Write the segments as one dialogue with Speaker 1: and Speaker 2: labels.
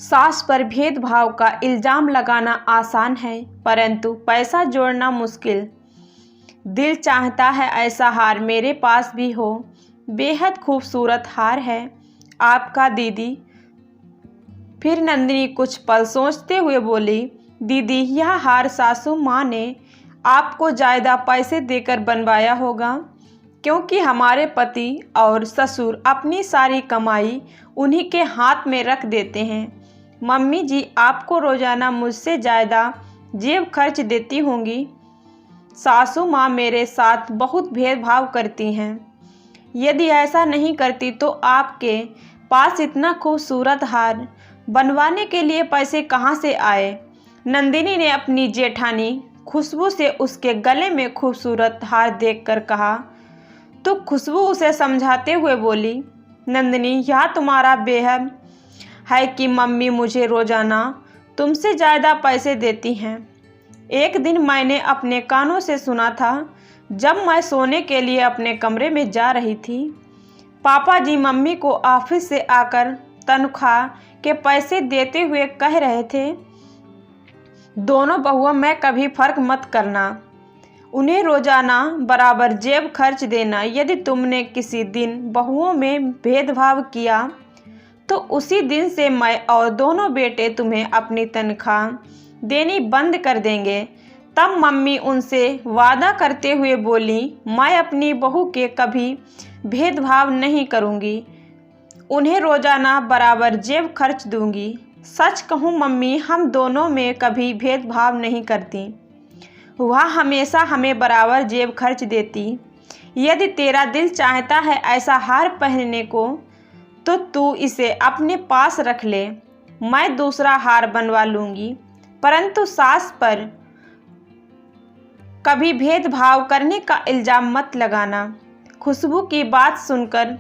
Speaker 1: सास पर भेदभाव का इल्ज़ाम लगाना आसान है, परंतु पैसा जोड़ना मुश्किल। दिल चाहता है ऐसा हार मेरे पास भी हो। बेहद खूबसूरत हार है आपका दीदी। फिर नंदिनी कुछ पल सोचते हुए बोली, दीदी, यह हार सासू माँ ने आपको ज़्यादा पैसे देकर बनवाया होगा, क्योंकि हमारे पति और ससुर अपनी सारी कमाई उन्हीं के हाथ में रख देते हैं। मम्मी जी आपको रोज़ाना मुझसे ज़्यादा जेब खर्च देती होंगी। सासू माँ मेरे साथ बहुत भेदभाव करती हैं। यदि ऐसा नहीं करती तो आपके पास इतना खूबसूरत हार बनवाने के लिए पैसे कहाँ से आए। नंदिनी ने अपनी जेठानी खुशबू से उसके गले में खूबसूरत हार देखकर कहा तो खुशबू उसे समझाते हुए बोली, नंदिनी, यह तुम्हारा बेहद है कि मम्मी मुझे रोज़ाना तुमसे ज़्यादा पैसे देती हैं। एक दिन मैंने अपने कानों से सुना था, जब मैं सोने के लिए अपने कमरे में जा रही थी। पापा जी मम्मी को ऑफिस से आकर तनख्वाह के पैसे देते हुए कह रहे थे, दोनों बहुओं में कभी फ़र्क मत करना, उन्हें रोज़ाना बराबर जेब खर्च देना। यदि तुमने किसी दिन बहुओं में भेदभाव किया तो उसी दिन से मैं और दोनों बेटे तुम्हें अपनी तनख्वाह देनी बंद कर देंगे। तब मम्मी उनसे वादा करते हुए बोली, मैं अपनी बहू के कभी भेदभाव नहीं करूँगी, उन्हें रोज़ाना बराबर जेब खर्च दूँगी। सच कहूँ मम्मी, हम दोनों में कभी भेदभाव नहीं करती, वह हमेशा हमें बराबर जेब खर्च देती। यदि तेरा दिल चाहता है ऐसा हार पहनने को तो तू इसे अपने पास रख ले, मैं दूसरा हार बनवा लूँगी, परंतु सास पर कभी भेदभाव करने का इल्ज़ाम मत लगाना। खुशबू की बात सुनकर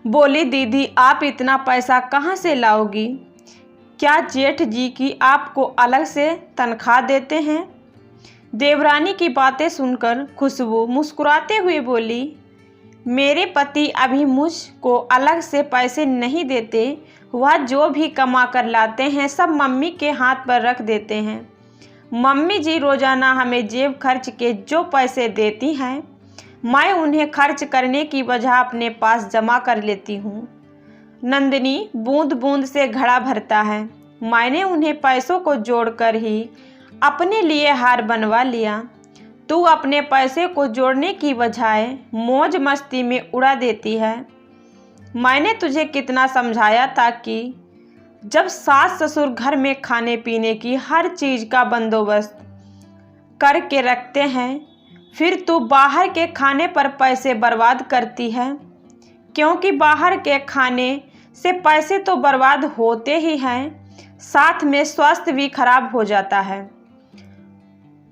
Speaker 1: बोली, दीदी, आप इतना पैसा कहाँ से लाओगी? क्या जेठ जी की आपको अलग से तनख्वाह देते हैं? देवरानी की बातें सुनकर खुशबू मुस्कुराते हुए बोली, मेरे पति अभी मुझको अलग से पैसे नहीं देते, वह जो भी कमा कर लाते हैं सब मम्मी के हाथ पर रख देते हैं। मम्मी जी रोज़ाना हमें जेब खर्च के जो पैसे देती हैं, मैं उन्हें खर्च करने की वजह अपने पास जमा कर लेती हूँ। नंदिनी बूंद बूंद से घड़ा भरता है, मैंने उन्हें पैसों को जोड़कर ही अपने लिए हार बनवा लिया। तू अपने पैसे को जोड़ने की बजाय मौज मस्ती में उड़ा देती है। मैंने तुझे कितना समझाया था कि जब सास ससुर घर में खाने पीने की हर चीज़ का बंदोबस्त करके रखते हैं, फिर तू बाहर के खाने पर पैसे बर्बाद करती है, क्योंकि बाहर के खाने से पैसे तो बर्बाद होते ही हैं, साथ में स्वास्थ्य भी खराब हो जाता है।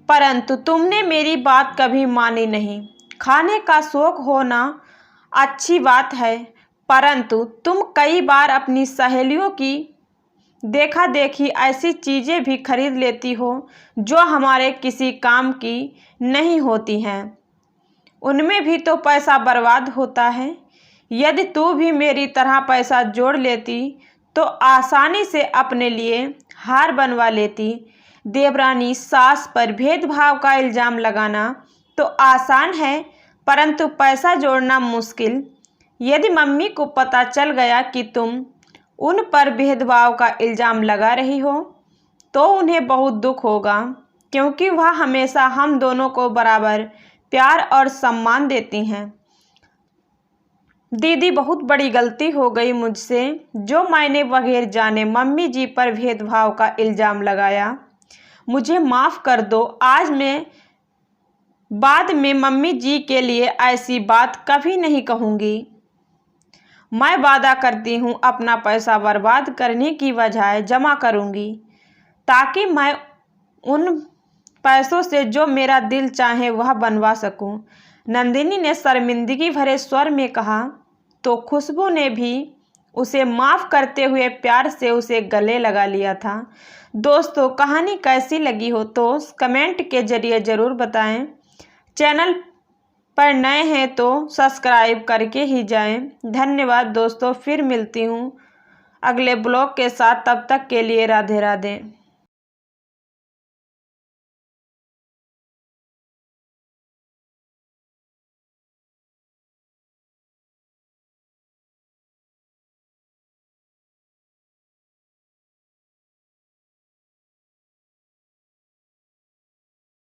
Speaker 1: परंतु तुमने मेरी बात कभी मानी नहीं। खाने का शौक होना अच्छी बात है, परंतु तुम कई बार अपनी सहेलियों की देखा देखी ऐसी चीज़ें भी खरीद लेती हो जो हमारे किसी काम की नहीं होती हैं, उनमें भी तो पैसा बर्बाद होता है। यदि तू भी मेरी तरह पैसा जोड़ लेती तो आसानी से अपने लिए हार बनवा लेती। देवरानी, सास पर भेदभाव का इल्ज़ाम लगाना तो आसान है, परंतु पैसा जोड़ना मुश्किल। यदि मम्मी को पता चल गया कि तुम उन पर भेदभाव का इल्ज़ाम लगा रही हो तो उन्हें बहुत दुख होगा, क्योंकि वह हमेशा हम दोनों को बराबर प्यार और सम्मान देती हैं। दीदी, बहुत बड़ी गलती हो गई मुझसे, जो मैंने बगैर जाने मम्मी जी पर भेदभाव का इल्ज़ाम लगाया। मुझे माफ़ कर दो। आज मैं बाद में मम्मी जी के लिए ऐसी बात कभी नहीं कहूँगी। मैं वादा करती हूँ अपना पैसा बर्बाद करने की बजाय जमा करूँगी, ताकि मैं उन पैसों से जो मेरा दिल चाहे वह बनवा सकूँ। नंदिनी ने शर्मिंदगी भरे स्वर में कहा तो खुशबू ने भी उसे माफ़ करते हुए प्यार से उसे गले लगा लिया था। दोस्तों, कहानी कैसी लगी हो तो कमेंट के ज़रिए ज़रूर बताएं। चैनल पर नए हैं तो सब्सक्राइब करके ही जाएं। धन्यवाद दोस्तों, फिर मिलती हूँ अगले ब्लॉग के साथ। तब तक के लिए राधे राधे।